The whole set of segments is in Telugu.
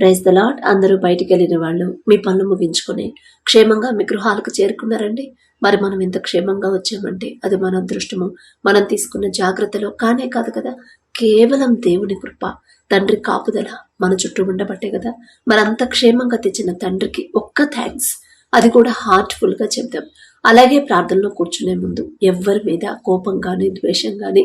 Praise the lord. అందరూ బయటికి వెళ్ళిన వాళ్ళు మీ పనులు ముగించుకొని క్షేమంగా మీ గృహాలకు చేరుకున్నారండి. మరి మనం ఇంత క్షేమంగా వచ్చామంటే అది మన అదృష్టము, మనం తీసుకున్న జాగ్రత్తలో కానే కాదు కదా, కేవలం దేవుని కృప, తండ్రి కాపుదల మన చుట్టూ ఉండబట్టే కదా. మరంత క్షేమంగా తెచ్చిన తండ్రికి ఒక్క థ్యాంక్స్, అది కూడా హార్ట్ఫుల్ గా చెప్దాం. అలాగే ప్రార్థనలో కూర్చునే ముందు ఎవరి మీద కోపం కానీ ద్వేషం కానీ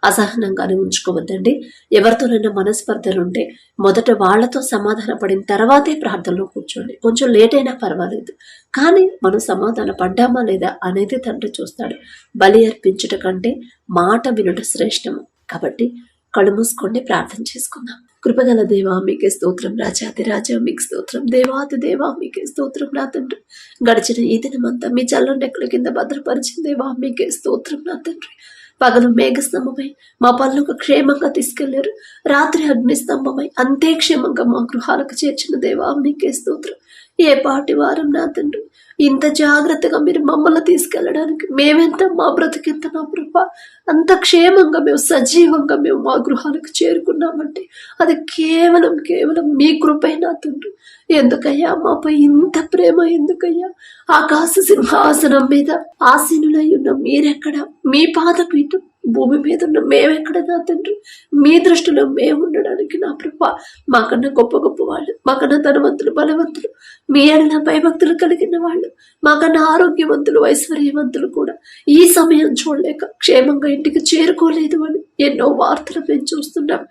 అసహనంగానే ఉంచుకోవద్దండి. ఎవరితోనైనా మనస్పర్ధలుంటే మొదట వాళ్లతో సమాధాన పడిన తర్వాతే ప్రార్థనలో కూర్చోండి. కొంచెం లేట్ అయినా పర్వాలేదు, కానీ మనం సమాధాన పడ్డామా లేదా అనేది తండ్రి చూస్తాడు. బలి అర్పించుట కంటే మాట వినుట శ్రేష్టము. కాబట్టి కళ్ళు మూసుకోండి, ప్రార్థన చేసుకుందాం. కృపగల దేవా మీకే స్తోత్రం, రాజాది రాజా మీకు స్తోత్రం, దేవాది దేవా మీకే స్తోత్రం. నా తండ్రి, గడిచిన ఈ దినమంతా మీ చల్లని రెక్కల కింద భద్రపరిచిన దేవా మీకే స్తోత్రం. నా తండ్రి, పగలు మేఘస్తంభమై మా పనులకు క్షేమంగా తీసుకెళ్లారు, రాత్రి అగ్నిస్తంభమై అంతే క్షేమంగా మా గృహాలకు చేర్చిన దేవా మీకే స్తోత్రం. ఏ పాటి వారం నా తండ్రి, ఇంత జాగ్రత్తగా మీరు మమ్మల్ని తీసుకెళ్లడానికి మేమెంత, మా బ్రతికెంత నా ప్రభా, అంత క్షేమంగా మేము సజీవంగా మేము మా గృహాలకు చేరుకున్నామంటే అది కేవలం మీ కృపే నా తండ్రి. ఎందుకయ్యా మాపై ఇంత ప్రేమ, ఎందుకయ్యా? ఆకాశ సింహాసనం మీద ఆసీనులై ఉన్న మీరెక్కడ? మీ పాదపీఠం భూమి మీద ఉన్న మేమెక్కడ నా తండ్రి? మీ దృష్టిలో మేము ఉండడానికి నా ప్రభా, మాకన్నా గొప్ప గొప్ప వాళ్ళు, మాకన్నా ధనవంతులు, బలవంతులు, మీ ఎడల భయభక్తులు కలిగిన వాళ్ళు, మాకన్నా ఆరోగ్యవంతులు, ఐశ్వర్యవంతులు కూడా ఈ సమయం చూడలేక క్షేమంగా ఇంటికి చేరుకోలేదు అని ఎన్నో వార్తలు మేము చూస్తున్నాం.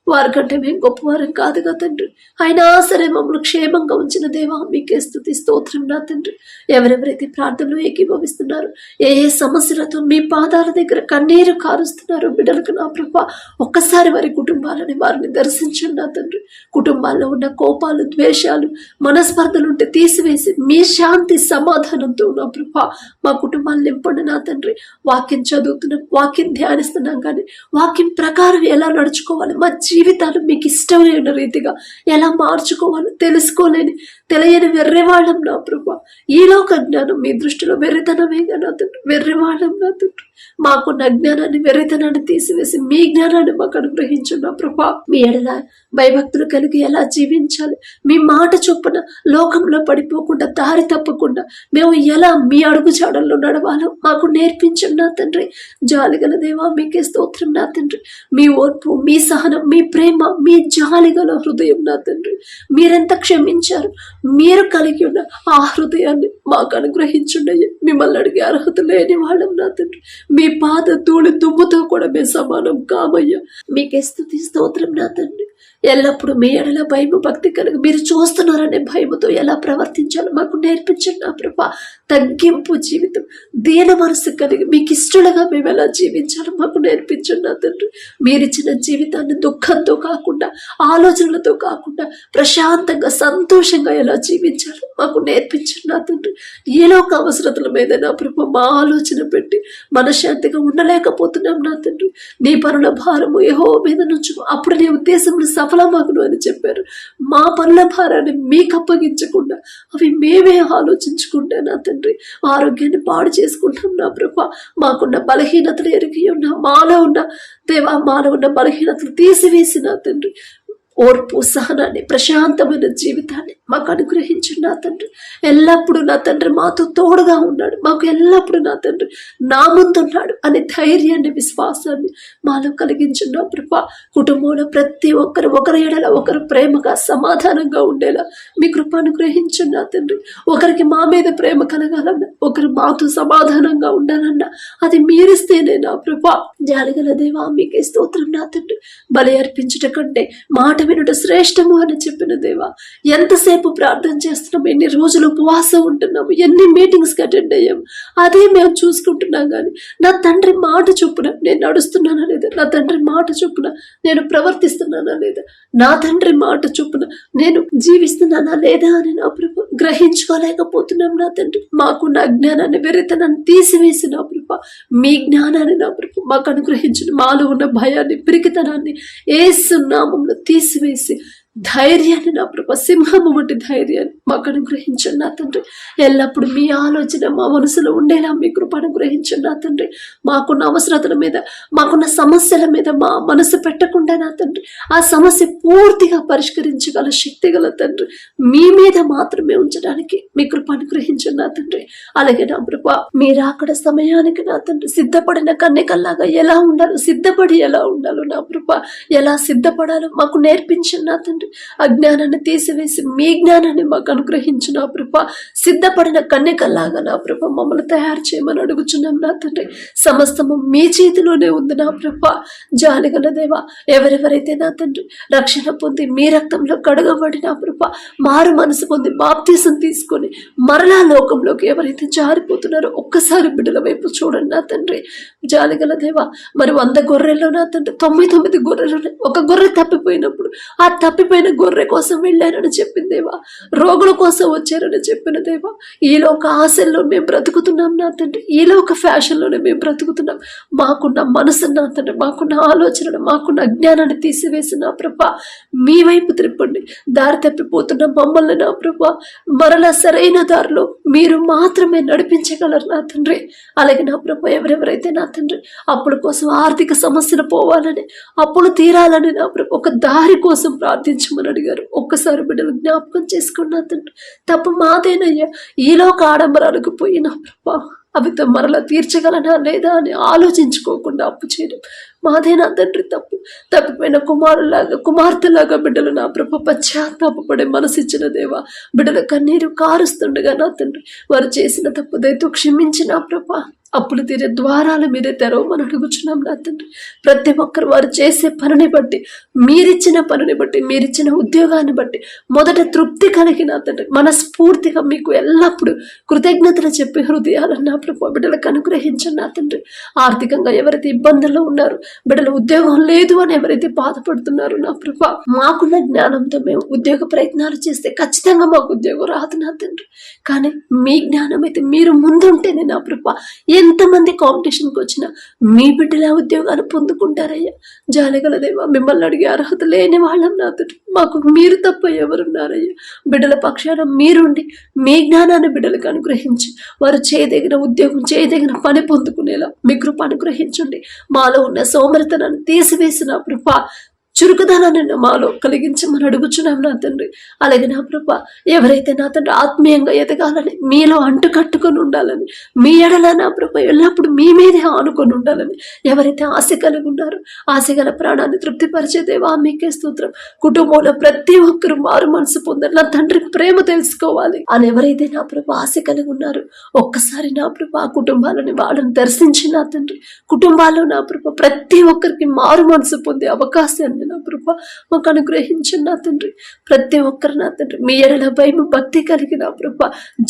వారికంటే మేము గొప్పవారం కాదుగా తండ్రి, అయినా సరే మమ్మల్ని క్షేమంగా ఉంచిన దేవా మీకే స్తుతి స్తోత్రం. నా తండ్రి, ఎవరెవరైతే ప్రార్థనలో ఏకీభవిస్తున్నారు, ఏ సమస్యలతో మీ పాదాల దగ్గర కన్నీరు కారుస్తున్నారు బిడ్డలకు నా ప్రభా, ఒక్కసారి వారి కుటుంబాలని వారిని దర్శించండి నా తండ్రి. కుటుంబాల్లో ఉన్న కోపాలు, ద్వేషాలు, మనస్పర్ధలుంటే తీసివేసి మీ శాంతి సమాధానంతో నా ప్రభా మా కుటుంబాలు నింపండి నా తండ్రి. వాక్యం చదువుతున్నాం, వాక్యం ధ్యానిస్తున్నాం, కానీ వాక్యం ప్రకారం ఎలా నడుచుకోవాలి, మా జీవితాలు మీకు ఇష్టమైన రీతిగా ఎలా మార్చుకోవాలో తెలుసుకోలేని తెలియని వెర్రివాళ్ళం నా ప్రభా. ఈ లోక జ్ఞానం మీ దృష్టిలో వెర్రితనమేగా నా తండ్రి, వెర్రివాళ్ళం నా తండ్రి. మాకున్న జ్ఞానాన్ని, వెర్రితనాన్ని తీసివేసి మీ జ్ఞానాన్ని మాకు అనుగ్రహించండి నా ప్రభా. మీ ఎడల భయభక్తులు కలిగి ఎలా జీవించాలి, మీ మాట చొప్పున లోకంలో పడిపోకుండా, దారి తప్పకుండా మేము ఎలా మీ అడుగు జాడల్లో నడవాలో మాకు నేర్పించండి నా తండ్రి. జాలిగల దేవా మీకే స్తోత్రం నా తండ్రి. మీ ఓర్పు, మీ సహనం, మీ ప్రేమ, మీ జాలిగల హృదయం నా తండ్రి, మీరెంత క్షమించారు, మీరు కలిగి ఉన్న ఆ హృదయాన్ని మాకు అనుగ్రహించుండి. మిమ్మల్ని అడిగే అర్హత లేని వాళ్ళం నా తండ్రి. మీ పాద ధూళి దుమ్ముతో కూడా మేము సమానం కామయ్యా. మీకే స్తుతి స్తోత్రం నా తండ్రి. ఎల్లప్పుడూ మీ ఎడల భయము, భక్తి కలిగి మీరు చూస్తున్నారనే భయముతో ఎలా ప్రవర్తించాలో మాకు నేర్పించండి నా ప్రభా. తగ్గింపు జీవితం, దీన మనసు కలిగి మీకు ఇష్టలుగా మేము ఎలా జీవించాలో మాకు నేర్పించండి నా తండ్రి. మీరిచ్చిన జీవితాన్ని దుఃఖంతో కాకుండా, ఆలోచనలతో కాకుండా ప్రశాంతంగా, సంతోషంగా ఎలా జీవించాలో మాకు నేర్పించండి నా తండ్రి. ఏలోక అవసరతల మీద నా ప్రభా మా ఆలోచన పెట్టి మనశ్శాంతిగా ఉండలేకపోతున్నాం నా తండ్రి. నీ పనుల భారము యెహోవా మీద నుంచి, అప్పుడు నీ ఉద్దేశంలో సఫలమగును అని చెప్పారు. మా పనుల భారాన్ని మీకు అప్పగించకుండా అవి మేమే ఆలోచించుకుంటే నా తండ్రి ఆరోగ్యాన్ని పాడు చేసుకుంటాం నా ప్రభా. మాకున్న బలహీనతలు ఎరిగి ఉన్న, మాలో ఉన్న దేవా, మాలో ఉన్న బలహీనతలు తీసివేసి నా తండ్రి ఓర్పు, సహనాన్ని, ప్రశాంతమైన జీవితాన్ని మాకు అనుగ్రహించండి నా తండ్రి. ఎల్లప్పుడూ నా తండ్రి మాతో తోడుగా ఉన్నాడు, మాకు ఎల్లప్పుడూ నా తండ్రి నా ముందున్నాడు అనే ధైర్యాన్ని, విశ్వాసాన్ని మాలో కలిగించండి నా ప్రభా. కుటుంబంలో ప్రతి ఒక్కరు ఒకరి ఎడల ఒకరు ప్రేమగా, సమాధానంగా ఉండేలా మీ కృప అనుగ్రహించండి నా తండ్రి. ఒకరికి మా మీద ప్రేమ కలగాలన్నా, ఒకరు మాతో సమాధానంగా ఉండాలన్నా అది మీరిస్తేనే నా ప్రభా. జాలిగల దేవా మీకే స్తోత్రం నా తండ్రి. బలి అర్పించుట కంటే మాట వినుట శ్రేష్టము అని చెప్పిన దేవా, ఎంతసేపు ప్రార్థన చేస్తున్నాము, ఎన్ని రోజులు ఉపవాసం ఉంటున్నాము, ఎన్ని మీటింగ్స్ అటెండ్ అయ్యాము, అదే మేము చూసుకుంటున్నాం. కానీ నా తండ్రి మాట చొప్పున నేను నడుస్తున్నానా లేదా, నా తండ్రి మాట చొప్పున నేను ప్రవర్తిస్తున్నానా లేదా, నా తండ్రి మాట చొప్పున నేను జీవిస్తున్నానా లేదా అని నా ప్రభు గ్రహించుకోలేకపోతున్నాం నా తండ్రి. మాకున్న అజ్ఞానాన్ని, వెర్రితనాన్ని తీసివేసి నా ప్రభు మీ జ్ఞానాన్ని నా ప్రభు మాకు అనుగ్రహించిన, మాలో ఉన్న భయాన్ని, పిరికితనాన్ని యేసు నామములో తీసివేసి ధైర్యాన్ని నా ప్రభా, సింహము వంటి ధైర్యాన్ని మాకు అనుగ్రహించండి నా తండ్రి. ఎల్లప్పుడు మీ ఆలోచన మా మనసులో ఉండేలా మీ కృప అనుగ్రహించండి నా తండ్రి. మాకున్న అవసరతల మీద, మాకున్న సమస్యల మీద మా మనసు పెట్టకుండా నా తండ్రి, ఆ సమస్య పూర్తిగా పరిష్కరించగల శక్తి గల తండ్రి మీ మీద మాత్రమే ఉంచడానికి మీ కృప అనుగ్రహించండి నా తండ్రి. అలాగే నా ప్రభా, మీరు అక్కడ సమయానికి నా తండ్రి సిద్ధపడిన కన్యకల్లాగా ఎలా ఉండాలో, సిద్ధపడి ఎలా ఉండాలో నా ప్రభా, ఎలా సిద్ధపడాలో మాకు నేర్పించండి నా తండ్రి. అజ్ఞానాన్ని తీసివేసి మీ జ్ఞానాన్ని మాకు అనుగ్రహించు నా ప్రభా. సిద్ధపడిన కన్యకల్లాగా నా ప్రభా మమ్మల్ని తయారు చేయమని అడుగుచున్నాం నా తండ్రి. సమస్తము మీ చేతిలోనే ఉంది నా ప్రభా. జాలిగల దేవా, ఎవరెవరైతే నా తండ్రి రక్షణ పొంది మీ రక్తంలో కడగబడి నా ప్రభా మారు మనసు పొంది బాప్తీసం తీసుకొని మరలా లోకంలోకి ఎవరైతే జారిపోతున్నారో ఒక్కసారి బిడ్డల వైపు చూడండి నా తండ్రి. జాలిగల దేవా, మరి 100 గొర్రెల్లో నా తండ్రి 99 గొర్రెలు, ఒక గొర్రె తప్పిపోయినప్పుడు ఆ తప్పిపోయిన గొర్రె కోసం వెళ్ళారని చెప్పిందేవా, రోగుల కోసం వచ్చారని చెప్పిన దేవా, ఈలోక ఆశల్లో మేము బ్రతుకుతున్నాం నా తండ్రి, ఈలోక ఫ్యాషన్లోనే మేము బ్రతుకుతున్నాం. మాకున్న మనసు నా తండ్రి, మాకున్న ఆలోచనలు, మాకున్న అజ్ఞానాన్ని తీసివేసి నా ప్రభా మీ వైపు త్రిప్పండి. దారి తప్పిపోతున్న మమ్మల్ని నా ప్రభా మరలా సరైన దారిలో మీరు మాత్రమే నడిపించగలరు నా తండ్రి. అలాగే నా ప్రభా, ఎవరెవరైతే నా తండ్రి అప్పుల కోసం, ఆర్థిక సమస్యలు పోవాలని, అప్పులు తీరాలని నా ప్రభా ఒక దారి కోసం ప్రార్థించమని అడిగారు. ఒక్కసారి బిడ్డలు జ్ఞాపకం చేసుకున్నా తండ్రి. తప్పు మాదేనయ్యా. ఈలోక ఆడంబరాలకు పోయిన ప్రభా అవితో మరలా తీర్చగలనా లేదా అని ఆలోచించుకోకుండా అప్పు చేయడం మాదేనా తండ్రి తప్పు. తప్పిపోయిన కుమారులాగా, కుమార్తెలాగా బిడ్డలు నా ప్రభ పశ్చాత్తాపడే మనసిచ్చిన దేవా, బిడ్డల కన్నీరు కారుస్తుండగా నా తండ్రి వారు చేసిన తప్పు దయతో క్షమించి నా ప్రభ అప్పులు తీరే ద్వారాలు మీరే తెరవమని అడుగుచున్నాం నా తండ్రి. ప్రతి ఒక్కరు వారు చేసే పనిని బట్టి, మీరిచ్చిన పనిని బట్టి, మీరిచ్చిన ఉద్యోగాన్ని బట్టి మొదట తృప్తి కలిగి నా తండ్రి మనస్ఫూర్తిగా మీకు ఎల్లప్పుడూ కృతజ్ఞతలు చెప్పి హృదయాలను నా ప్రభు బిడ్డలకు అనుగ్రహించండి నా తండ్రి. ఆర్థికంగా ఎవరైతే ఇబ్బందుల్లో ఉన్నారో, బిడ్డలు ఉద్యోగం లేదు అని ఎవరైతే బాధపడుతున్నారో నా ప్రభ, మాకున్న జ్ఞానంతో మేము ఉద్యోగ ప్రయత్నాలు చేస్తే ఖచ్చితంగా మాకు ఉద్యోగం రాదు నా తండ్రి. కానీ మీ జ్ఞానం అయితే మీరు ముందుంటేనే నా ప్రభ ఎంతమంది కాంపిటీషన్కి వచ్చినా మీ బిడ్డల ఉద్యోగాలు పొందుకుంటారయ్యా. జాలగల దేవా, మిమ్మల్ని అడిగే అర్హత లేని వాళ్ళం నా తండ్రి. మాకు మీరు తప్ప ఎవరున్నారయ్యా. బిడ్డల పక్షాన మీరుండి మీ జ్ఞానాన్ని బిడ్డలకు అనుగ్రహించి వారు చేయదగిన ఉద్యోగం, చేయదగిన పని పొందుకునేలా మీ కృప అనుగ్రహించండి. మాలో ఉన్న సోమరితనాన్ని తీసివేసిన కృప, చురుకుదనాన్ని మాలో కలిగించమని అడుగుచున్నాం నా తండ్రి. అలాగే నా ప్రభ, ఎవరైతే నా తండ్రి ఆత్మీయంగా ఎదగాలని, మీలో అంటుకట్టుకొని ఉండాలని, మీ ఎడల నా ప్రభ ఎల్లప్పుడు మీ మీదే ఆనుకొని ఉండాలని ఎవరైతే ఆశ కలిగి ఉన్నారో, ఆశ గల ప్రాణాన్ని తృప్తిపరిచే దేవా మీకే స్తోత్రం. కుటుంబంలో ప్రతి ఒక్కరు మారు మనసు పొందాలి, నా తండ్రి ప్రేమ తెలుసుకోవాలి అని ఎవరైతే నా ప్రభ ఆశ కలిగి ఉన్నారో ఒక్కసారి నా ప్రభ ఆ కుటుంబాలని వాళ్ళని దర్శించి నా తండ్రి, కుటుంబాల్లో నా ప్రభ ప్రతి ఒక్కరికి మారు మనసు పొందే అవకాశాన్ని నా ప్రభ మాకు అనుగ్రహించండి నా తండ్రి. ప్రతి ఒక్కరు నా తండ్రి మీ ఎడల భయం భక్తి కలిగి నా ప్రభ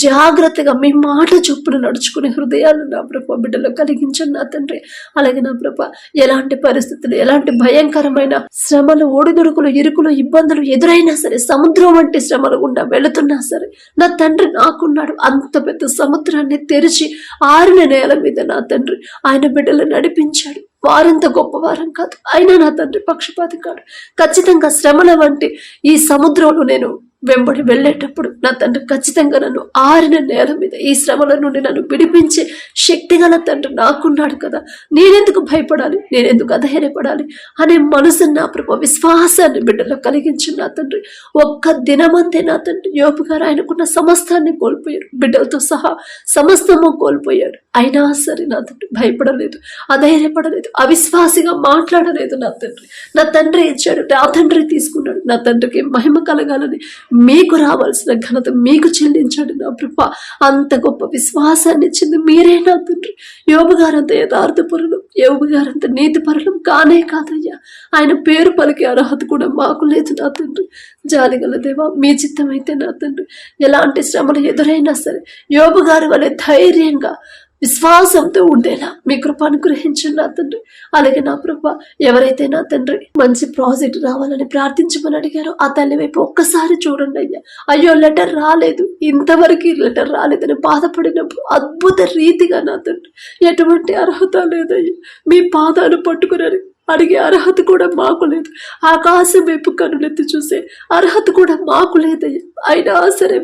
జాగ్రత్తగా మీ మాట చొప్పున నడుచుకునే హృదయాలు నా ప్రభ బిడ్డలో కలిగించండి నా తండ్రి. అలాగే నా ప్రభ ఎలాంటి పరిస్థితులు, ఎలాంటి భయంకరమైన శ్రమలు, ఒడిదుడుకులు, ఇరుకులు, ఇబ్బందులు ఎదురైనా సరే, సముద్రం వంటి శ్రమలు గుండా వెళుతున్నా సరే నా తండ్రి నాకున్నాడు. అంత పెద్ద సముద్రాన్ని తెరిచి ఆరిన నేల మీద నా తండ్రి ఆయన బిడ్డలు నడిపించాడు. వారంత గొప్పవారం కాదు, అయినా నా తండ్రి పక్షపాతి కాదు. ఖచ్చితంగా శ్రమల వంటి ఈ సముద్రంలో నేను వెంబడి వెళ్ళేటప్పుడు నా తండ్రి ఖచ్చితంగా నన్ను ఆరిన నేల మీద ఈ శ్రమల నుండి నన్ను విడిపించే శక్తి గల తండ్రి నాకున్నాడు కదా. నేనెందుకు భయపడాలి, నేనెందుకు అధైర్యపడాలి అనే మనసు నా ప్రభు విశ్వాసాన్ని బిడ్డలో కలిగించిన నా తండ్రి. ఒక్క దినమంతే నా తండ్రి యోబు గారు ఆయనకున్న సమస్తాన్ని కోల్పోయాడు, బిడ్డలతో సహా సమస్తము కోల్పోయాడు. అయినా సరే నా తండ్రి భయపడలేదు, అధైర్యపడలేదు, అవిశ్వాసిగా మాట్లాడలేదు. నా తండ్రి, నా తండ్రి ఇచ్చాడు, నా తండ్రి తీసుకున్నాడు. నా తండ్రికి మహిమ కలగాలని మీకు రావాల్సిన ఘనత మీకు చెల్లించాడు నా ప్రభ. అంత గొప్ప విశ్వాసాన్ని ఇచ్చింది మీరే నా తండ్రి. యోబు గారంత యథార్థపరులు, యోబు గారంత నీతిపరులం కానే కాదయ్యా. ఆయన పేరు పలికే అర్హత కూడా మాకు లేదు నా తండ్రి. జాలిగల దేవా, మీ చిత్తం అయితే నా తండ్రి ఎలాంటి శ్రమలు ఎదురైనా సరే యోబు గారి వలె ధైర్యంగా విశ్వాసంతో ఉండేలా మీ కృప అనుగ్రహించండి నా తండ్రి. అలాగే నా ప్రభ, ఎవరైతే నా తండ్రి మంచి ప్రాజెక్ట్ రావాలని ప్రార్థించమని అడిగారో ఆ తల్లి వైపు ఒక్కసారి చూడండి అయ్యా. అయ్యో లెటర్ రాలేదు, ఇంతవరకు లెటర్ రాలేదని బాధపడినప్పుడు అద్భుత రీతిగా నా తండ్రి ఎటువంటి అర్హత లేదయ్యా మీ పాదాలు పట్టుకుని అడిగే అర్హత కూడా మాకు లేదు. ఆకాశం వైపు కనులెత్తి చూసే అర్హత కూడా మాకు లేదయ్యా. అయినా సరే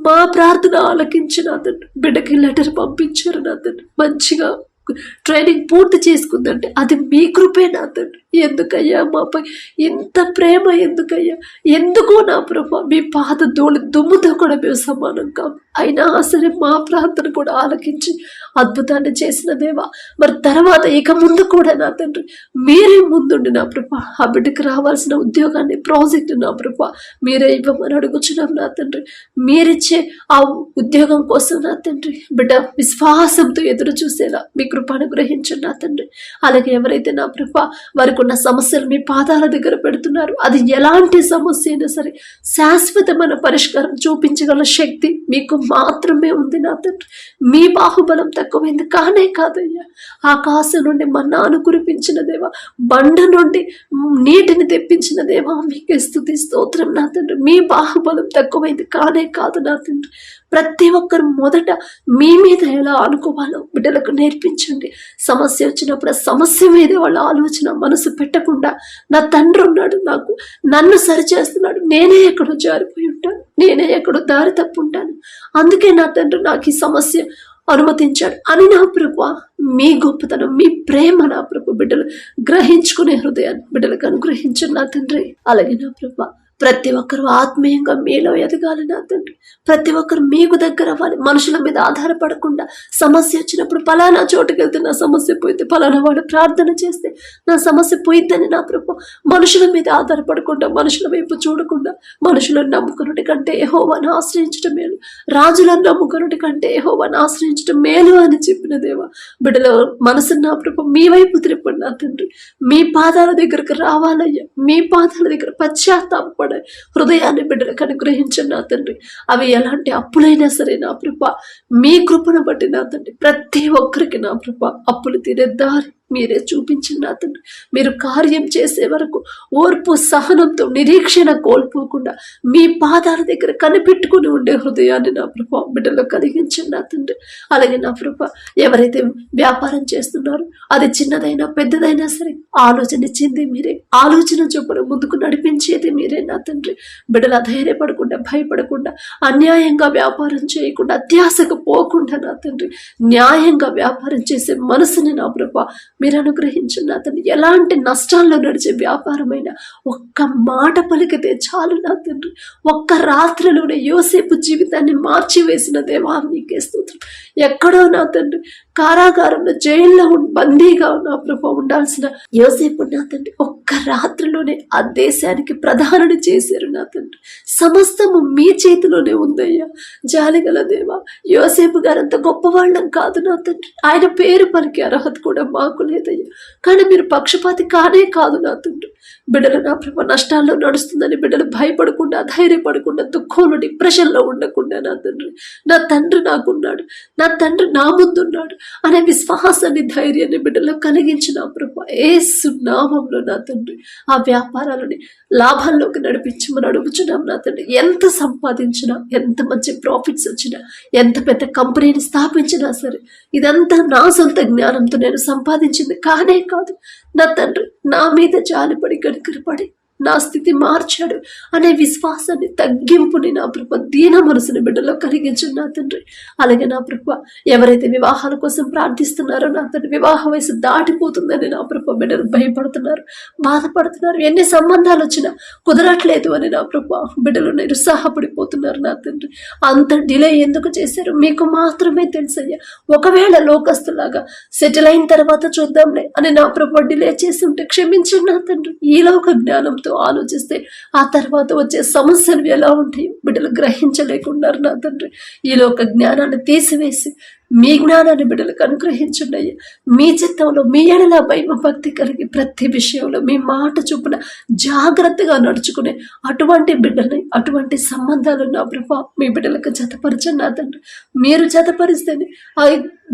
మా ప్రార్థన ఆలకించిన తండ్రి బిడ్డకి లెటర్ పంపించారు నా తండ్రి. మంచిగా ట్రైనింగ్ పూర్తి చేసుకుందంటే అది మీ కృపే నా తండ్రి. ఎందుకయ్యా మాపై ఇంత ప్రేమ? ఎందుకయ్యా? ఎందుకో నా ప్రభా మీ పాద దుమ్ముతో కూడా మేము సమానం కాము. అయినా సరే మా ప్రార్థన కూడా ఆలకించి అద్భుతాన్ని చేసిన దేవా, మరి తర్వాత ఇక ముందు కూడా నా తండ్రి మీరే ముందుండి నా ప్రభా ఆ బిడ్డకి రావాల్సిన ఉద్యోగాన్ని, ప్రాజెక్ట్ నా ప్రభా మీరే ఇవ్వమని అడుగుచున్నాం నా తండ్రి. మీరిచ్చే ఆ ఉద్యోగం కోసం నా తండ్రి బిడ్డ విశ్వాసంతో ఎదురు చూసేలా మీ కృప అనుగ్రహించండి నా తండ్రి. అలాగే ఎవరైతే నా ప్రభా వారికి ఉన్న సమస్యలు మీ పాదాల దగ్గర పెడుతున్నారు, అది ఎలాంటి సమస్య అయినా సరే శాశ్వతమైన పరిష్కారం చూపించగల శక్తి మీకు మాత్రమే ఉంది నా తండ్రి. మీ బాహుబలం తక్కువైంది కానే కాదయ్యా. ఆకాశం నుండి మన్నాను కురిపించిన దేవా, బండ నుండి నీటిని తెప్పించిన దేవా, మీకే స్తుతి స్తోత్రం నా తండ్రి. మీ బాహుబలం తక్కువైంది కానే కాదు నా తండ్రి. ప్రతి ఒక్కరు మొదట మీ మీద ఎలా అనుకోవాలో బిడ్డలకు నేర్పించండి. సమస్య వచ్చినప్పుడు ఆ సమస్య మీద వాళ్ళ ఆలోచన మనసు పెట్టకుండా, నా తండ్రి ఉన్నాడు, నన్ను సరిచేస్తున్నాడు, నేనే ఎక్కడో జారిపోయి ఉంటాను, నేనే ఎక్కడో దారి తప్పుంటాను, అందుకే నా తండ్రి నాకు ఈ సమస్య అనుమతించాడు అని నా ప్రభు మీ గొప్పతనం, మీ ప్రేమ నా ప్రభు బిడ్డలు గ్రహించుకునే హృదయాన్ని బిడ్డలకు అనుగ్రహించండి నా తండ్రి. అలాగే నా ప్రభు ప్రతి ఒక్కరు ఆత్మీయంగా మీలో ఎదగాలి నా తండ్రి. ప్రతి ఒక్కరు మీకు దగ్గర అవ్వాలి. మనుషుల మీద ఆధారపడకుండా సమస్య వచ్చినప్పుడు పలానా చోటుకి వెళ్తే నా సమస్య పోయింది, పలానా వాడు ప్రార్థన చేస్తే నా సమస్య పోయిద్దని నా ప్రభు మనుషుల మీద ఆధారపడకుండా, మనుషుల వైపు చూడకుండా, మనుషులను నమ్ముకున్నటి కంటే యెహోవాను ఆశ్రయించడం మేలు, రాజులను నమ్ముకున్నటి కంటే యెహోవాను ఆశ్రయించడం మేలు అని చెప్పిన దేవా, బిడ్డల మనసు నా ప్రభు మీ వైపు తిరపండి నా తండ్రి. మీ పాదాల దగ్గరకు రావాలయ్యా. మీ పాదాల దగ్గర పశ్చాత్తాప హృదయాన్ని బిడ్డలకు అనుగ్రహించండి నా తండ్రి. అవి ఎలాంటి అప్పులైనా సరే నా ప్రభ మీ కృపను బట్టి నా తండ్రి ప్రతి ఒక్కరికి నా ప్రభ అప్పులు తీరే దారి మీరే చూపించండి నా తండ్రి. మీరు కార్యం చేసే వరకు ఓర్పు సహనంతో నిరీక్షణ కోల్పోకుండా మీ పాదాల దగ్గర కనిపెట్టుకుని ఉండే హృదయాన్ని నా ప్రభ బిడ్డలో కలిగించండి నా తండ్రి. అలాగే నా ప్రభ ఎవరైతే వ్యాపారం చేస్తున్నారో అది చిన్నదైనా పెద్దదైనా సరే ఆలోచన ఇచ్చింది మీరే, ఆలోచన చొప్పున ముందుకు నడిపించేది మీరే నా తండ్రి. బిడ్డలు ధైర్యపడకుండా, భయపడకుండా, అన్యాయంగా వ్యాపారం చేయకుండా, అత్యాశకు పోకుండా నా తండ్రి న్యాయంగా వ్యాపారం చేసే మనసుని నా ప్రభ మీరు అనుగ్రహించండి నా తండ్రి. ఎలాంటి నష్టాల్లో నడిచే వ్యాపారమైన ఒక్క మాట పలికితే చాలు నా తండ్రి. ఒక్క రాత్రిలోనే యోసేపు జీవితాన్ని మార్చివేసిన దేవా మీకే స్తోత్రం. ఎక్కడో నా తండ్రి కారాగారంలో జైల్లో బందీగా నా ప్రభు ఉండాల్సిన యోసేపు నా తండ్రి ఒక్క రాత్రిలోనే ఆ దేశానికి ప్రధానిని చేశారు నా తండ్రి. సమస్తము మీ చేతిలోనే ఉందయ్యా. జాలిగల దేవా, యోసేపు గారు అంత గొప్పవాళ్ళం కాదు నా తండ్రి. ఆయన పేరు పలికే అర్హత కూడా మాకు లేదయ్యా. కానీ మీరు పక్షపాతి కానే కాదు నా తండ్రి. బిడ్డలు నా ప్రభు నష్టాల్లో నడుస్తుందని బిడ్డలు భయపడకుండా, ధైర్యపడకుండా, దుఃఖంలో డిప్రెషన్లో ఉండకుండా నా తండ్రి నాకున్నాడు, నా తండ్రి నా ముందున్నాడు అనే విశ్వాసాన్ని, ధైర్యాన్ని బిడ్డలో కలిగించిన ప్రభు యేసు నామములో నా తండ్రి ఆ వ్యాపారాలని లాభాల్లోకి నడిపించమని అడుగుచున్నాం నా తండ్రి. ఎంత సంపాదించినా, ఎంత మంచి ప్రాఫిట్స్ వచ్చినా, ఎంత పెద్ద కంపెనీని స్థాపించినా సరే ఇదంతా నా సొంత జ్ఞానంతో నేను సంపాదించింది కానే కాదు. నా తండ్రి నా మీద జాలిపడి కనికరపడి నా స్థితి మార్చాడు అనే విశ్వాసాన్ని, తగ్గింపుని నా ప్రభు దీన మనసుని బిడ్డలో కలిగించండి నా తండ్రి. అలాగే నా ప్రభు ఎవరైతే వివాహాల కోసం ప్రార్థిస్తున్నారో నా తండ్రి వివాహ వయసు దాటిపోతుందని నా ప్రభు బిడ్డలు భయపడుతున్నారు, బాధపడుతున్నారు. ఎన్ని సంబంధాలు వచ్చినా కుదరట్లేదు అని నా ప్రభు బిడ్డలు నిరుత్సాహపడిపోతున్నారు నా తండ్రి. అంత డిలే ఎందుకు చేశారు మీకు మాత్రమే తెలుసయ్యా. ఒకవేళ లోకస్తులాగా సెటిల్ అయిన తర్వాత చూద్దాంలే అని నా ప్రభు డిలే చేసి ఉంటే క్షమించండి నా తండ్రి. ఈ లోక జ్ఞానంతో ఆలోచిస్తే ఆ తర్వాత వచ్చే సమస్యలు ఎలా ఉంటాయి బిడ్డలు గ్రహించలేకున్నారు నా తండ్రి. ఈ లోక జ్ఞానాన్ని తీసివేసి మీ జ్ఞానాన్ని బిడ్డలకు అనుగ్రహించండి అయ్యా. మీ చిత్తంలో మీ ఎడల భయం భక్తి కలిగి ప్రతి విషయంలో మీ మాట చొప్పున జాగ్రత్తగా నడుచుకునే అటువంటి బిడ్డల్ని, అటువంటి సంబంధాలు నా ప్రభా మీ బిడ్డలకు జతపరచండి నా తండ్రి. మీరు జతపరిస్తేనే ఆ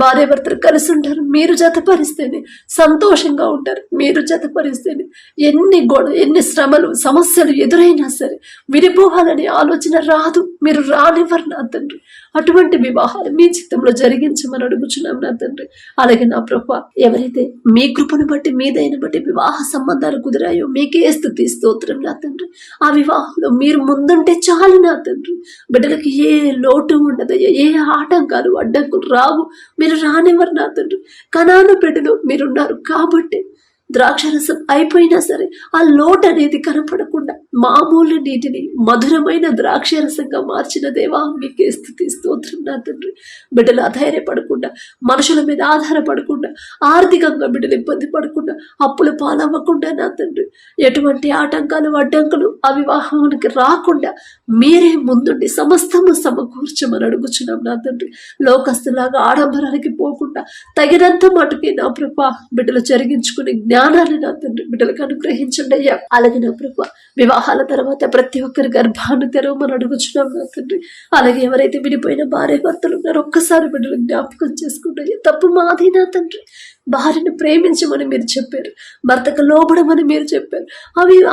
భార్య భర్తలు కలిసి ఉంటారు, మీరు జతపరిస్తేనే సంతోషంగా ఉంటారు, మీరు జతపరిస్తేనే ఎన్ని శ్రమలు సమస్యలు ఎదురైనా సరే విడిపోవాలనే ఆలోచన రాదు, మీరు రానివ్వరు నా తండ్రి. అటువంటి వివాహాలు మీ చిత్తంలో జరిగించమని అడుగుచున్నాం నా తండ్రి. అలాగే నా ప్రభా, ఎవరైతే మీ కృపను బట్టి మీ దయను బట్టి వివాహ సంబంధాలు కుదిరాయో మీకే స్తుతి స్తోత్రం నా తండ్రి. ఆ వివాహంలో మీరు ముందుంటే చాలు నా తండ్రి. బిడ్డలకి ఏ లోటు ఉండదయ్యా, ఏ ఆటంకాలు అడ్డంకులు రావు, మీరు రానివ్వరు నా తండ్రి. కనాను బిడ్డలు మీరున్నారు కాబట్టి ద్రాక్షరసం అయిపోయినా సరే ఆ లోటు అనేది కనపడకుండా మామూలు నీటిని మధురమైన ద్రాక్షరసంగా మార్చిన దేవా మీకే స్తుతి స్తోత్రం నా తండ్రి. బిడ్డలు అధైర్యపడకుండా, మనుషుల మీద ఆధారపడకుండా, ఆర్థికంగా బిడ్డలు ఇబ్బంది పడకుండా, అప్పులు పాలవ్వకుండా నా తండ్రి, ఎటువంటి ఆటంకాలు అడ్డంకులు ఆ వివాహానికి రాకుండా మీరే ముందుండి సమస్తము సమకూర్చమని అడుగుచున్నాం నా తండ్రి. లోకస్తులాగా ఆడంబరానికి పోకుండా తగినంత మటుకి నా ప్రభా బిడ్డలు జరిగించుకునే జ్ఞానాన్ని నా తండ్రి బిడ్డలకు అనుగ్రహించండి అయ్యా. అలాగే నా ప్రభా, వివాహాల తర్వాత ప్రతి ఒక్కరి గర్భాన్ని తెరవమని అడుగుచున్నాం నా తండ్రి. అలాగే ఎవరైతే విడిపోయిన భార్య భర్తలు ఉన్నారో ఒక్కసారి బిడ్డలు జ్ఞాపకం చేసుకుంటాయి. తప్పు మాది నా తండ్రి. భార్యను ప్రేమించమని మీరు చెప్పారు, భర్తకు లోబడమని మీరు చెప్పారు.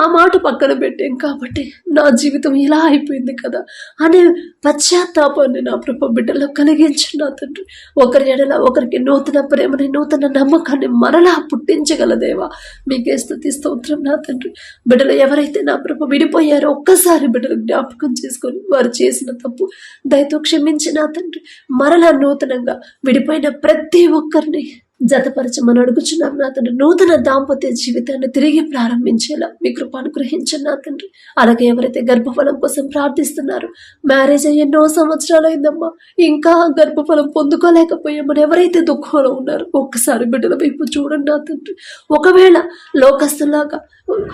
ఆ మాట పక్కన పెట్టాం కాబట్టి నా జీవితం ఇలా అయిపోయింది కదా అనే పశ్చాత్తాపాన్ని నా ప్రభు బిడ్డలో కలిగించు నా తండ్రి. ఒకరి ఎడల ఒకరికి నూతన ప్రేమని, నూతన నమ్మకాన్ని మరలా పుట్టించగలదేవా మీకే స్తుతి స్తోత్రం నా తండ్రి. బిడ్డలు ఎవరైతే నా ప్రభు విడిపోయారో ఒక్కసారి బిడ్డలు జ్ఞాపకం చేసుకొని వారు చేసిన తప్పు దయతో క్షమించి నా తండ్రి మరలా నూతనంగా విడిపోయిన ప్రతి ఒక్కరిని జతపరచమని అడుగుచున్నాం నా తండ్రి. నూతన దాంపత్య జీవితాన్ని తిరిగి ప్రారంభించేలా మీ కృప అనుగ్రహించండి నా తండ్రి. అలాగే ఎవరైతే గర్భఫలం కోసం ప్రార్థిస్తున్నారో, మ్యారేజ్ అయ్యి ఎన్నో సంవత్సరాలు అయిందమ్మా, ఇంకా గర్భఫలం పొందుకోలేకపోయామని ఎవరైతే దుఃఖంలో ఉన్నారో ఒక్కసారి బిడ్డల వైపు చూడండి నా తండ్రి. ఒకవేళ లోకస్తులాగా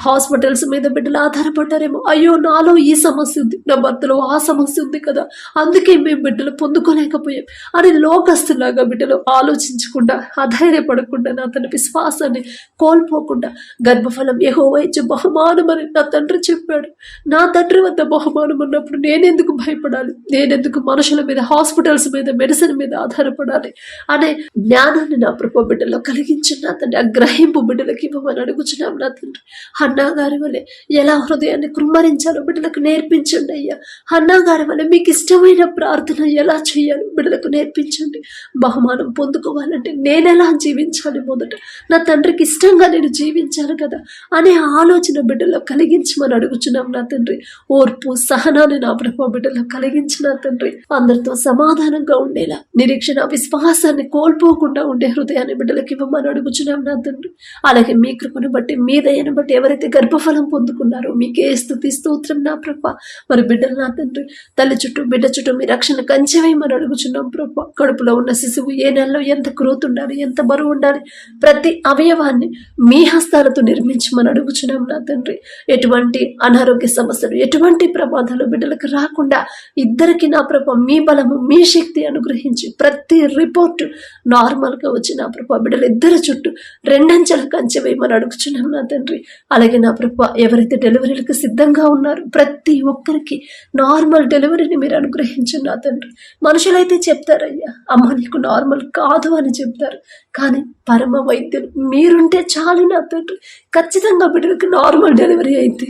హాస్పిటల్స్ మీద బిడ్డలు ఆధారపడ్డారేమో, అయ్యో నాలో ఈ సమస్య ఉంది, నా భర్తలో ఆ సమస్య ఉంది కదా, అందుకే మేము బిడ్డలు పొందుకోలేకపోయాం అని లోకస్తులాగా బిడ్డలు ఆలోచించకుండా, అధైర్యపడకుండా, నా తన విశ్వాసాన్ని కోల్పోకుండా గర్భఫలం యెహోవా ఇచ్చే బహుమానం అని నా తండ్రి చెప్పాడు. నా తండ్రి వద్ద బహుమానం ఉన్నప్పుడు నేనెందుకు భయపడాలి, నేనెందుకు మనుషుల మీద, హాస్పిటల్స్ మీద, మెడిసిన్ మీద ఆధారపడాలి అనే జ్ఞానాన్ని నా ప్రభు బిడ్డలో కలిగించిన నా తండ్రి. ఆ గ్రహింపు బిడ్డలకి ఇవ్వమని అడుగుచున్నాం నా తండ్రి. హన్నా గారి వలె ఎలా హృదయాన్ని కృమ్మరించాలో బిడ్డలకు నేర్పించండి అయ్యా. హన్నా గారి వలె మీకు ఇష్టమైన ప్రార్థన ఎలా చేయాలో బిడ్డలకు నేర్పించండి. బహుమానం పొందుకోవాలంటే నేనెలా జీవించాలి, మొదట నా తండ్రికి ఇష్టంగా నేను జీవించాను కదా అనే ఆలోచన బిడ్డలో కలిగించమని అడుగుచున్నాం నా తండ్రి. ఓర్పు సహనాన్ని నా ప్రభు బిడ్డలో కలిగించిన తండ్రి. అందరితో సమాధానంగా ఉండేలా, నిరీక్షణ విశ్వాసాన్ని కోల్పోకుండా ఉండే హృదయాన్ని బిడ్డలకు ఇవ్వమని అడుగుచున్నాం నా తండ్రి. అలాగే మీ కృపను బట్టి, మీ దయను బట్టి ఎవరైతే గర్భఫలం పొందుకున్నారో మీకే స్తుతి స్తోత్రం నా ప్రభా. మరి బిడ్డలు నా తండ్రి, తల్లి చుట్టూ బిడ్డ చుట్టూ మీ రక్షణ కంచె వేయమని అడుగుచున్నాం ప్రభా. కడుపులో ఉన్న శిశువు ఏ నెలలో ఎంత గ్రోత్ ఉండాలి, ఎంత బరువు ఉండాలి, ప్రతి అవయవాన్ని మీ హస్తాలతో నిర్మించమని అడుగుచున్నాం నా తండ్రి. ఎటువంటి అనారోగ్య సమస్యలు, ఎటువంటి ప్రమాదాలు బిడ్డలకు రాకుండా ఇద్దరికి నా ప్రభా మీ బలము, మీ శక్తి అనుగ్రహించి ప్రతి రిపోర్టు నార్మల్గా వచ్చి నా ప్రభా బిడ్డలు ఇద్దరి చుట్టూ రెండంచెల కంచె వేయమని అడుగుచున్నాం నా తండ్రి. అలాగే నా ప్రభా ఎవరైతే డెలివరీలకు సిద్ధంగా ఉన్నారో ప్రతి ఒక్కరికి నార్మల్ డెలివరీని మీరు అనుగ్రహించండి నా తండ్రి. మనుషులైతే చెప్తారయ్యా, అమ్మ నీకు నార్మల్ కాదు అని చెప్తారు, కానీ పరమ వైద్యులు మీరుంటే చాలు నా తండ్రి. ఖచ్చితంగా బిడ్డలకు నార్మల్ డెలివరీ అయితే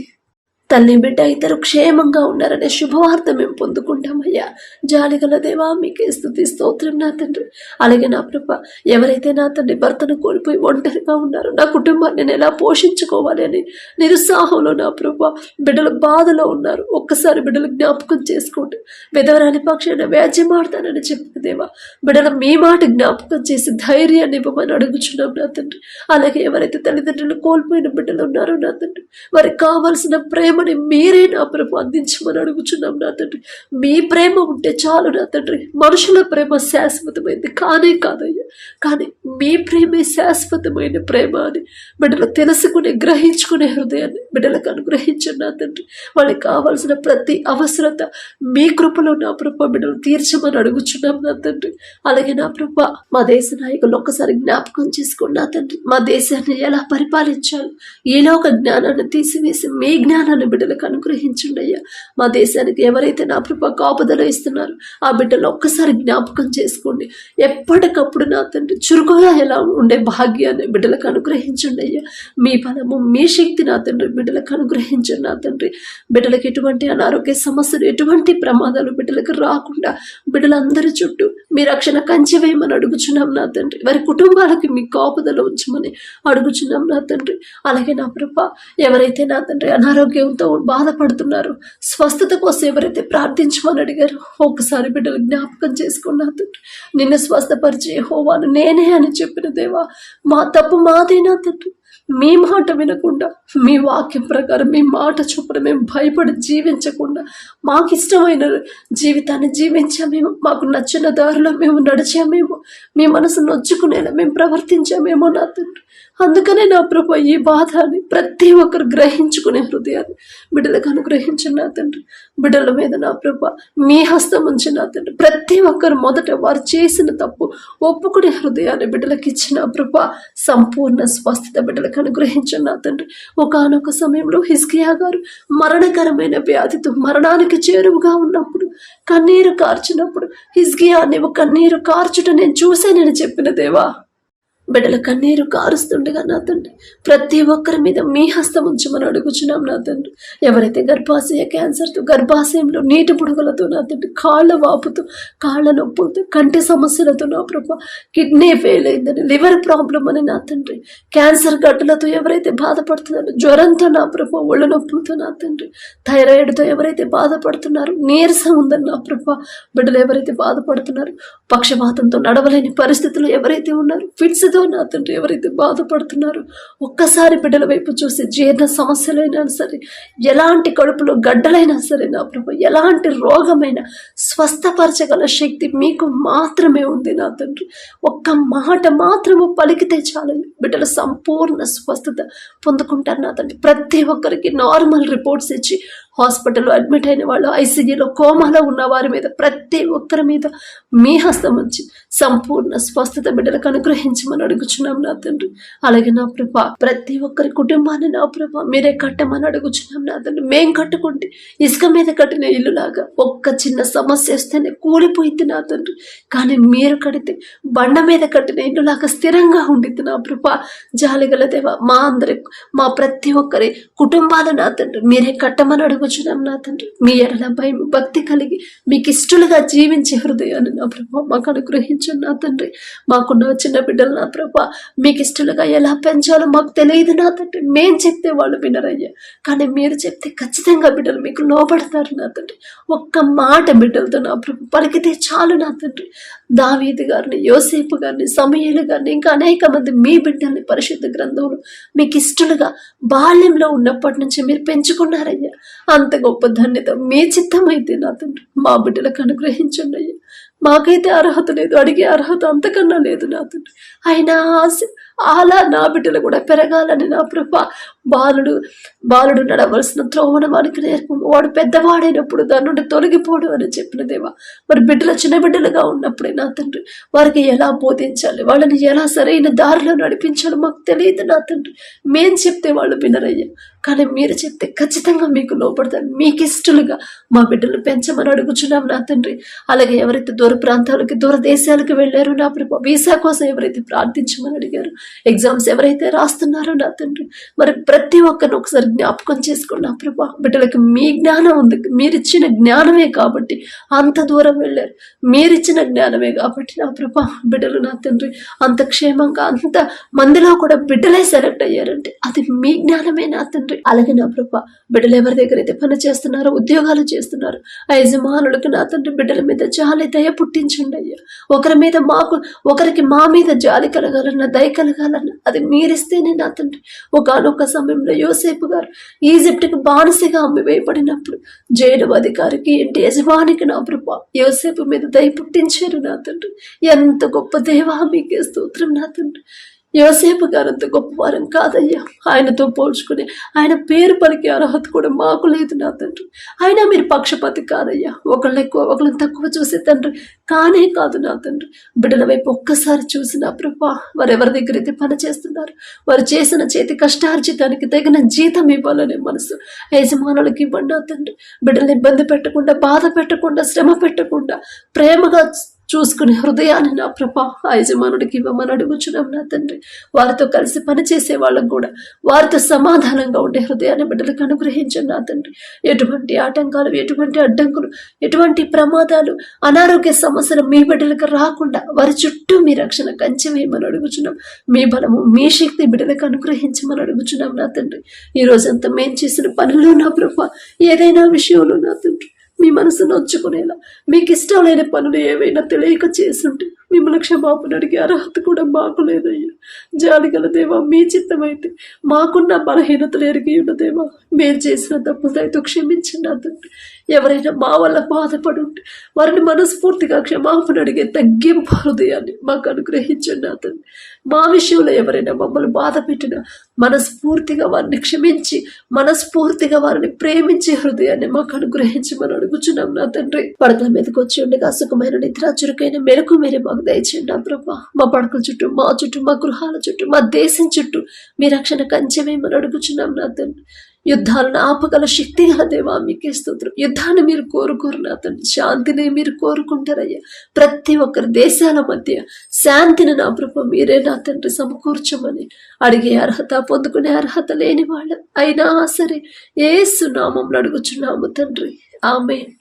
తల్లి బిడ్డ ఇద్దరు క్షేమంగా ఉన్నారనే శుభవార్త మేము పొందుకుంటామయ్యా. జాలిగల దేవా మీకే స్తుతి స్తోత్రం నా తండ్రి. అలాగే నా ప్రభ ఎవరైతే నా తండ్రి భర్తను కోల్పోయి ఒంటరిగా ఉన్నారో, నా కుటుంబాన్ని నేను ఎలా పోషించుకోవాలి అని నిరుత్సాహంలో నా ప్రభ బిడ్డలు బాధలో ఉన్నారు, ఒక్కసారి బిడ్డలు జ్ఞాపకం చేసుకోండి. విధవరాని పక్షాన వ్యాజ్యమాడతానని చెప్పిన దేవా బిడ్డలు మీ మాట జ్ఞాపకం చేసి ధైర్యాన్ని ఇవ్వమని అడుగుచున్నాం నా తండ్రి. అలాగే ఎవరైతే తల్లిదండ్రులు కోల్పోయిన బిడ్డలు ఉన్నారో నా తండ్రి, వారికి కావాల్సిన ప్రేమని మీరే నా ప్రభు అందించమని అడుగుచున్నాం నా తండ్రి. మీ ప్రేమ ఉంటే చాలు నా తండ్రి. మనుషుల ప్రేమ శాశ్వతమైంది కానే కాదయ్యా, కానీ మీ ప్రేమే శాశ్వతమైన ప్రేమ అని బిడ్డలు తెలుసుకుని గ్రహించుకునే హృదయాన్ని బిడ్డలకు అనుగ్రహించండి నా తండ్రి. వాళ్ళకి కావాల్సిన ప్రతి అవసరత మీ కృపలో నా ప్రభు బిడ్డలు తీర్చమని అడుగుచున్నాం నా తండ్రి. అలాగే నా ప్రభు మా దేశ నాయకులు ఒక్కసారి జ్ఞాపకం చేసుకోండి నా తండ్రి. మా దేశాన్ని ఎలా పరిపాలించాలి, ఈలోక జ్ఞానాన్ని తీసివేసి మీ జ్ఞానాన్ని బిడ్డలకు అనుగ్రహించండి అయ్యా. మా దేశానికి ఎవరైతే నా ప్రభా కాపుదల ఇస్తున్నారు ఆ బిడ్డలు ఒక్కసారి జ్ఞాపకం చేసుకోండి. ఎప్పటికప్పుడు నా తండ్రి చురుకుగా ఎలా ఉండే భాగ్యాన్ని బిడ్డలకు అనుగ్రహించండి అయ్యా. మీ బలము మీ శక్తి నా తండ్రి బిడ్డలకు అనుగ్రహించండి నా తండ్రి. బిడ్డలకు ఎటువంటి అనారోగ్య సమస్యలు ఎటువంటి ప్రమాదాలు బిడ్డలకు రాకుండా బిడ్డలందరి చుట్టూ మీ రక్షణ కంచె వేయమని అడుగుచున్నాం నా తండ్రి. వారి కుటుంబాలకి మీ కాపుదల ఉంచమని అడుగుచున్నాం నా తండ్రి. అలాగే నా ప్రభా ఎవరైతే నా తండ్రి అనారోగ్యంతో బాధపడుతున్నారో స్వస్థత కోసం ఎవరైతే ప్రార్థించమని అడిగారో ఒక్కసారి బిడ్డలు జ్ఞాపకం చేసుకుని నా తండ్రి. నిన్ను స్వస్థపరిచే యెహోవాను నేనే అని చెప్పిన దేవా, మా తప్పు మాదే నా తండ్రి. మీ మాట వినకుండా మీ వాక్యం ప్రకారం మీ మాట చొప్పున మేము భయపడి జీవించకుండా మాకు ఇష్టమైన జీవితాన్ని జీవించామేమో, మాకు నచ్చిన దారిలో మేము నడిచామేమో, మీ మనసు నొచ్చుకునేలా మేము ప్రవర్తించామేమో నా తండ్రి. అందుకనే నా ప్రభు ఈ బాధని ప్రతి ఒక్కరు గ్రహించుకునే హృదయాన్ని బిడ్డలకు అనుగ్రహించిన నా తండ్రి. బిడ్డల మీద నా ప్రభు మీ హస్తం ఉంచి నా తండ్రి. ప్రతి ఒక్కరు మొదట వారు చేసిన తప్పు ఒప్పుకునే హృదయాన్ని బిడ్డలకు ఇచ్చిన ప్రభు సంపూర్ణ స్వస్థత బిడ్డలకు అనుగ్రహించిన నా తండ్రి. ఒకానొక సమయంలో హిజ్కియా గారు మరణకరమైన వ్యాధితో మరణానికి చేరువుగా ఉన్నప్పుడు కన్నీరు కార్చినప్పుడు హిజ్కియా నీవు కన్నీరు కార్చుట నేను చూశానని చెప్పిన దేవా, బిడ్డల కన్నీరు కారుస్తుండగా నా తండ్రి ప్రతి ఒక్కరి మీద మీ హస్తం ఉంచమని అడుగుచున్నాం నా తండ్రి. ఎవరైతే గర్భాశయ క్యాన్సర్తో గర్భాశయంలో నీటి బుడగలతో నా తండ్రి కాళ్ళ వాపుతో కాళ్ళ నొప్పులతో కంటి సమస్యలతో నా ప్రభా కిడ్నీ ఫెయిల్ అయిందని లివర్ ప్రాబ్లం అని నా తండ్రి క్యాన్సర్ గడ్డలతో ఎవరైతే బాధపడుతున్నారో జ్వరంతో నా ప్రభా ఒళ్ళ నొప్పులతో నా తండ్రి థైరాయిడ్తో ఎవరైతే బాధపడుతున్నారో నీరసం ఉందని నా ప్రభా బిడ్డలు ఎవరైతే బాధపడుతున్నారో పక్షపాతంతో నడవలేని పరిస్థితులు ఎవరైతే ఉన్నారో ఫిట్స్తో నా తండ్రి ఎవరైతే బాధపడుతున్నారో ఒక్కసారి బిడ్డల వైపు చూసి జీర్ణ సమస్యలైనా సరే ఎలాంటి కడుపులో గడ్డలైనా సరే నా ప్రభు ఎలాంటి రోగమైనా స్వస్థపరచగల శక్తి మీకు మాత్రమే ఉంది నా తండ్రి. ఒక్క మాట మాత్రము పలికితే చాలు బిడ్డల సంపూర్ణ స్వస్థత పొందుకుంటారు నా తండ్రి. ప్రతి ఒక్కరికి నార్మల్ రిపోర్ట్స్ ఇచ్చి హాస్పిటల్లో అడ్మిట్ అయిన వాళ్ళు ఐసీయూలో కోమాలో ఉన్న వారి మీద ప్రతి ఒక్కరి మీద మీ హస్తం ఉంచి సంపూర్ణ స్వస్థత బిడ్డలకు అనుగ్రహించమని అడుగుచున్నాం నా తండ్రి. అలాగే నా ప్రభా ప్రతి ఒక్కరి కుటుంబాన్ని నా ప్రభా మీరే కట్టమని అడుగుచున్నాం నా తండ్రి. మేం కట్టుకుంటే ఇసుక మీద కట్టిన ఇల్లులాగా ఒక్క చిన్న సమస్య వస్తేనే కూలిపోయింది నా తండ్రి. కానీ మీరు కడితే బండ మీద కట్టిన ఇల్లులాగా స్థిరంగా ఉండిద్ది నా ప్రభా. జాలిగల దేవా మా అందరి మా ప్రతి ఒక్కరి కుటుంబాలు నా తండ్రి మీరే కట్టమని అడుగుచున్నాం నా తండ్రి. మీ ఎడల భయం భక్తి కలిగి మీకు ఇష్టలుగా జీవించే హృదయాన్ని నా ప్రభా మాకు అనుగ్రహించండి నా తండ్రి. మాకున్న చిన్న బిడ్డలు నా ప్రభా మీకు ఇష్టలుగా ఎలా పెంచాలో మాకు తెలియదు నా తండ్రి. మేం చెప్తే వాళ్ళు వినరయ్యా, కానీ మీరు చెప్తే ఖచ్చితంగా బిడ్డలు మీకు లోపడతారు నా తండ్రి. ఒక్క మాట బిడ్డలతో నా ప్రభు పలికితే చాలు నా తండ్రి. దావీదు గారిని యోసేపు గారిని సమూయేలు గారిని ఇంకా అనేక మంది మీ బిడ్డల్ని పరిశుద్ధ గ్రంథంలో మీకు ఇష్టలుగా బాల్యంలో ఉన్నప్పటి నుంచి మీరు పెంచుకున్నారయ్యా. అంత గొప్ప ధన్యత మీ చిత్తమైతే నా తండ్రి మా బిడ్డలకు అనుగ్రహించండి అయ్యా. మాకైతే అర్హత లేదు, అడిగే అర్హత అంతకన్నా లేదు నా తండ్రి. అయినా ఆశ అలా నా బిడ్డలు కూడా పెరగాలని నా ప్రభా బాలుడు నడవలసిన త్రోవను వానికి నేర్పు, వాడు పెద్దవాడైనప్పుడు దాని నుండి తొలగిపోవడం అని చెప్పిన దేవా. మరి బిడ్డలు చిన్న బిడ్డలుగా ఉన్నప్పుడే నా తండ్రి వారికి ఎలా బోధించాలి, వాళ్ళని ఎలా సరైన దారిలో నడిపించాలో మాకు తెలియదు నా తండ్రి. మేం చెప్తే వాళ్ళు వినరయ్యా, కానీ మీరు చెప్తే ఖచ్చితంగా మీకు లోపడతారు. మీకు ఇష్టలుగా మా బిడ్డలు పెంచమని అడుగుచున్నాం నా తండ్రి. అలాగే ఎవరైతే దూర ప్రాంతాలకి దూర దేశాలకు వెళ్ళారో నా ప్రభా వీసా కోసం ఎవరైతే ప్రార్థించమని అడిగారు, ఎగ్జామ్స్ ఎవరైతే రాస్తున్నారో నా తండ్రి మరి ప్రతి ఒక్కరిని ఒకసారి జ్ఞాపకం చేసుకోండి నా ప్రభా. బిడ్డలకు మీ జ్ఞానం ఉంది, మీరిచ్చిన జ్ఞానమే కాబట్టి అంత దూరం వెళ్ళారు. మీరిచ్చిన జ్ఞానమే కాబట్టి నా ప్రభా బిడ్డలు నా తండ్రి అంత క్షేమంగా అంత మందిలో కూడా బిడ్డలే సెలెక్ట్ అయ్యారంటే అది మీ జ్ఞానమే నా తండ్రి. అలాగే నా ప్రభా బిడ్డలు ఎవరి దగ్గర అయితే పని చేస్తున్నారో ఉద్యోగాలు చేస్తున్నారు ఆ యజమానులకు నా తండ్రి బిడ్డల మీద జాలి దయ పుట్టించండి అయ్యా. ఒకరికి మా మీద జాలి కలగాలన్నా దయ కలగాలన్నా అది మీరిస్తేనే నా తండ్రి. ఒకనొక సమయంలో యోసేపు గారు ఈజిప్ట్కి బానిసగా అమ్మి వేయబడినప్పుడు జైలు అధికారికి ఇంటి యజమానికి నా ప్రభా యోసేపు మీద దయ పుట్టించారు నా తండ్రి. ఎంత గొప్ప దేవా మీకే స్తోత్రం నా తండ్రి. యోసేపు గారంత గొప్పవారం కాదయ్యా. ఆయనతో పోల్చుకుని ఆయన పేరు పలికే అర్హత కూడా మాకు లేదు నా తండ్రి. అయినా మీరు పక్షపాతి కాదయ్యా. ఒకళ్ళు ఎక్కువ ఒకళ్ళని తక్కువ చూసే తండ్రి కానే కాదు నా తండ్రి. బిడ్డల వైపు ఒక్కసారి చూసిన ప్రభా, వారు ఎవరి దగ్గర అయితే పని చేస్తున్నారు, వారు చేసిన చేతి కష్టార్జితానికి తగిన జీతం ఇవ్వాలనే మనసు యజమానులకి ఇవ్వండి నా తండ్రి. బిడ్డల్ని ఇబ్బంది పెట్టకుండా, బాధ పెట్టకుండా, శ్రమ పెట్టకుండా, ప్రేమగా చూసుకునే హృదయాన్ని నా ప్రభా ఆ యజమానుడికి ఇవ్వమని అడుగుచున్నాం నా తండ్రి. వారితో కలిసి పనిచేసే వాళ్ళకు కూడా వారితో సమాధానంగా ఉండే హృదయాన్ని బిడ్డలకు అనుగ్రహించండి నా తండ్రి. ఎటువంటి ఆటంకాలు, ఎటువంటి అడ్డంకులు, ఎటువంటి ప్రమాదాలు, అనారోగ్య సమస్యలు మీ బిడ్డలకు రాకుండా వారి చుట్టూ మీ రక్షణ కంచె వేయమని అడుగుచున్నాం. మీ బలము, మీ శక్తి బిడ్డలకు అనుగ్రహించమని అడుగుచున్నాం నా తండ్రి. ఈ రోజంతా మేము చేసిన పనులు నా ప్రభా, ఏదైనా విషయంలో నా తండ్రి మీ మనసు నొచ్చుకునేలా, మీకు ఇష్టం లేని పనులు ఏవైనా తెలియక చేసుంటే మిమ్మల్ని క్షమాపణ అడిగే అర్హత కూడా మాకు లేదయ్యా. జాలిగల దేవా, మీ చిత్తమైతే మాకున్న బలహీనతలు ఎరిగి ఉన్న దేవా, మేము చేసిన తప్పులైతే క్షమించండి అతండి. ఎవరైనా మా వల్ల బాధపడి ఉంటే వారిని మనస్ఫూర్తిగా క్షమాపణ అడిగే తగ్గింపు హృదయాన్ని మాకు అనుగ్రహించండి అతండి. మా విషయంలో ఎవరైనా మమ్మల్ని బాధ పెట్టినా మనస్ఫూర్తిగా వారిని క్షమించి, మనస్ఫూర్తిగా వారిని ప్రేమించే హృదయాన్ని మాకు అనుగ్రహించమని అడుగుచున్నాం నా తండ్రి. పడకల మీదకి వచ్చి ఉండగా సుఖమైన నిద్ర, చురుకైన మెలకు మీరే మాకు దయచేయండి నా ప్రభా. మా పడకల చుట్టూ, మా చుట్టూ, మా గృహాల చుట్టూ, మా దేశం చుట్టూ మీ రక్షణ కంచెమేమని అడుగుచున్నాం నా తండ్రి. యుద్ధాలను ఆపగల శక్తి గల దేవా, మీకే స్తోత్రం. యుద్ధాన్ని మీరు కోరుకోరు నా తండ్రి, శాంతిని మీరు కోరుకుంటారయ్యా. ప్రతి ఒక్కరి దేశాల మధ్య శాంతిని నా ప్రభు మీరే నా తండ్రి సమకూర్చమని అడిగే అర్హత, పొందుకునే అర్హత లేని వాళ్ళం అయినా సరే యేసు నామములో అడుగుచున్నాము తండ్రి. ఆమేన్.